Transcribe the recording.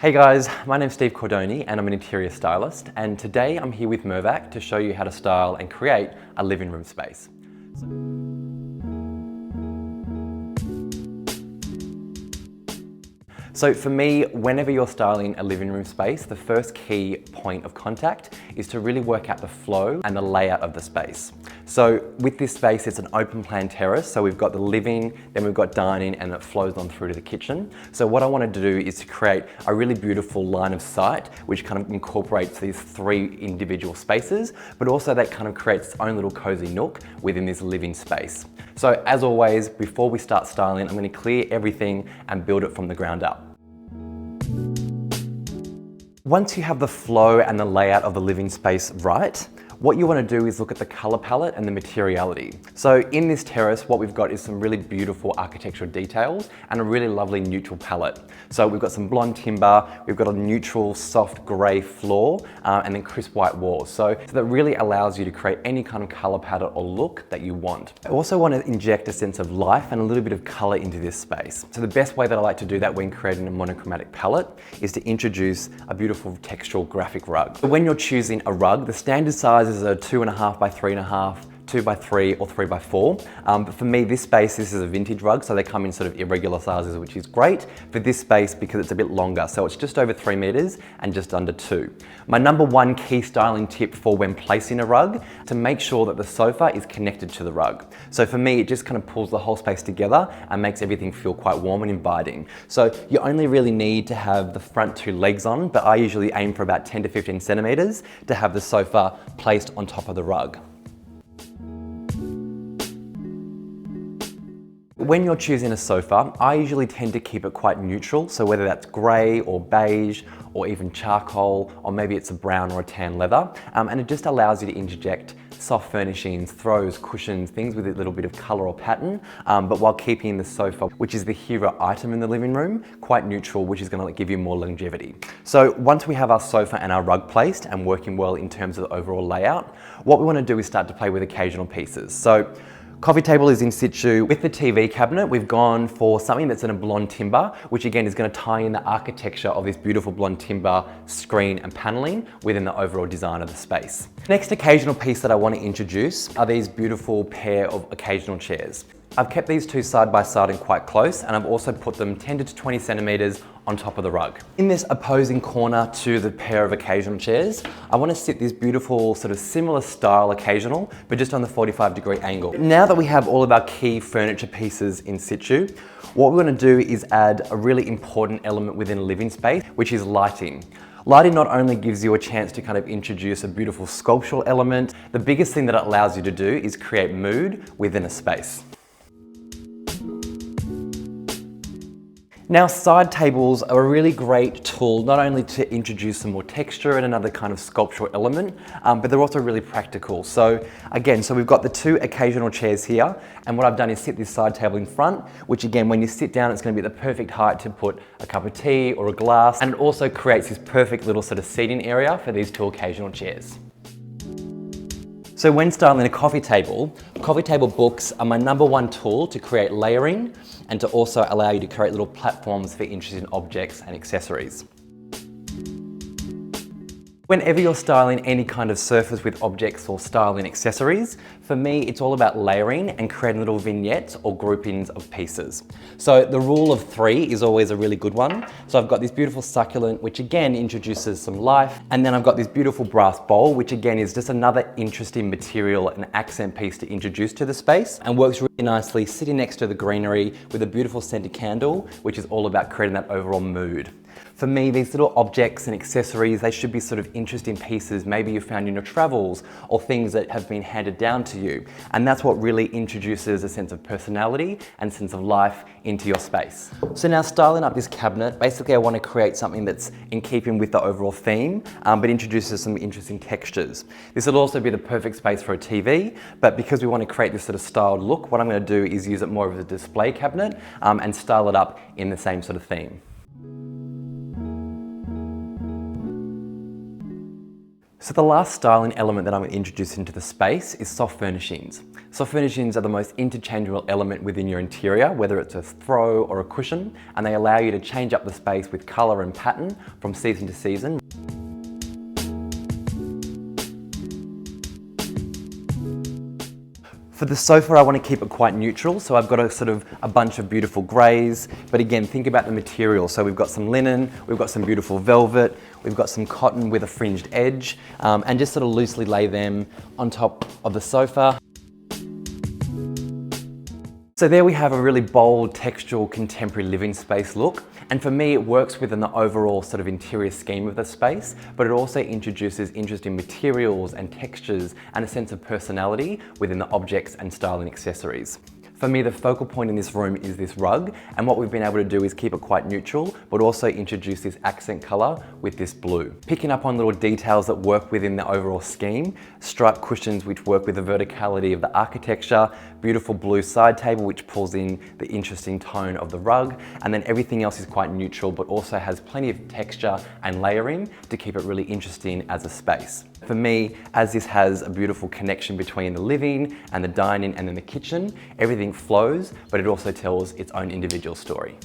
Hey guys, my name's Steve Cordoni and I'm an interior stylist, and today I'm here with Mirvac to show you how to style and create a living room space. So for me, whenever you're styling a living room space, the first key point of contact is to really work out the flow and the layout of the space. So with this space, it's an open plan terrace. So we've got the living, then we've got dining, and it flows on through to the kitchen. So what I wanted to do is to create a really beautiful line of sight, which kind of incorporates these three individual spaces, but also that kind of creates its own little cozy nook within this living space. So as always, before we start styling, I'm going to clear everything and build it from the ground up. Once you have the flow and the layout of the living space right, what you want to do is look at the color palette and the materiality. So in this terrace, what we've got is some really beautiful architectural details and a really lovely neutral palette. So we've got some blonde timber, we've got a neutral soft gray floor, and then crisp white walls. So that really allows you to create any kind of color palette or look that you want. I also want to inject a sense of life and a little bit of color into this space. So the best way that I like to do that when creating a monochromatic palette is to introduce a beautiful textural graphic rug. So when you're choosing a rug, the standard sizes are 2.5 by 3.5, 2 by 3 or 3 by 4. But for me, this is a vintage rug, so they come in sort of irregular sizes, which is great for this space because it's a bit longer. So it's just over 3 meters and just under 2. My number one key styling tip for when placing a rug, to make sure that the sofa is connected to the rug. So for me, it just kind of pulls the whole space together and makes everything feel quite warm and inviting. So you only really need to have the front 2 legs on, but I usually aim for about 10 to 15 centimeters to have the sofa placed on top of the rug. When you're choosing a sofa, I usually tend to keep it quite neutral. So whether that's grey or beige or even charcoal, or maybe it's a brown or a tan leather. And it just allows you to interject soft furnishings, throws, cushions, things with a little bit of colour or pattern, but while keeping the sofa, which is the hero item in the living room, quite neutral, which is going to give you more longevity. So once we have our sofa and our rug placed and working well in terms of the overall layout, what we want to do is start to play with occasional pieces. So coffee table is in situ. With the TV cabinet, we've gone for something that's in a blonde timber, which again is going to tie in the architecture of this beautiful blonde timber screen and paneling within the overall design of the space. Next occasional piece that I want to introduce are these beautiful pair of occasional chairs. I've kept these two side by side and quite close, and I've also put them 10 to 20 centimeters on top of the rug. In this opposing corner to the pair of occasional chairs, I want to sit this beautiful sort of similar style occasional, but just on the 45-degree angle. Now that we have all of our key furniture pieces in situ, what we're going to do is add a really important element within a living space, which is lighting. Lighting not only gives you a chance to kind of introduce a beautiful sculptural element, the biggest thing that it allows you to do is create mood within a space. Now, side tables are a really great tool, not only to introduce some more texture and another kind of sculptural element, but they're also really practical. So again, we've got the 2 occasional chairs here, and what I've done is sit this side table in front, which again, when you sit down, it's going to be the perfect height to put a cup of tea or a glass, and it also creates this perfect little sort of seating area for these 2 occasional chairs. So when styling a coffee table books are my number one tool to create layering and to also allow you to create little platforms for interesting objects and accessories. Whenever you're styling any kind of surface with objects or styling accessories, for me, it's all about layering and creating little vignettes or groupings of pieces. So the rule of 3 is always a really good one. So I've got this beautiful succulent, which again introduces some life. And then I've got this beautiful brass bowl, which again is just another interesting material and accent piece to introduce to the space, and works really nicely sitting next to the greenery with a beautiful scented candle, which is all about creating that overall mood. For me, these little objects and accessories, they should be sort of interesting pieces maybe you found in your travels or things that have been handed down to you. And that's what really introduces a sense of personality and sense of life into your space. So now styling up this cabinet, basically I want to create something that's in keeping with the overall theme, but introduces some interesting textures. This will also be the perfect space for a TV, but because we want to create this sort of styled look, what I'm going to do is use it more as a display cabinet and style it up in the same sort of theme. So the last styling element that I'm going to introduce into the space is soft furnishings. Soft furnishings are the most interchangeable element within your interior, whether it's a throw or a cushion, and they allow you to change up the space with colour and pattern from season to season. For the sofa, I want to keep it quite neutral, so I've got a bunch of beautiful greys, but again, think about the material. So we've got some linen, we've got some beautiful velvet, we've got some cotton with a fringed edge, and just sort of loosely lay them on top of the sofa. So there we have a really bold, textural, contemporary living space look. And for me, it works within the overall sort of interior scheme of the space, but it also introduces interesting materials and textures and a sense of personality within the objects and style and accessories. For me, the focal point in this room is this rug, and what we've been able to do is keep it quite neutral, but also introduce this accent color with this blue. Picking up on little details that work within the overall scheme, striped cushions which work with the verticality of the architecture, beautiful blue side table which pulls in the interesting tone of the rug, and then everything else is quite neutral, but also has plenty of texture and layering to keep it really interesting as a space. For me, as this has a beautiful connection between the living and the dining and then the kitchen, everything flows, but it also tells its own individual story.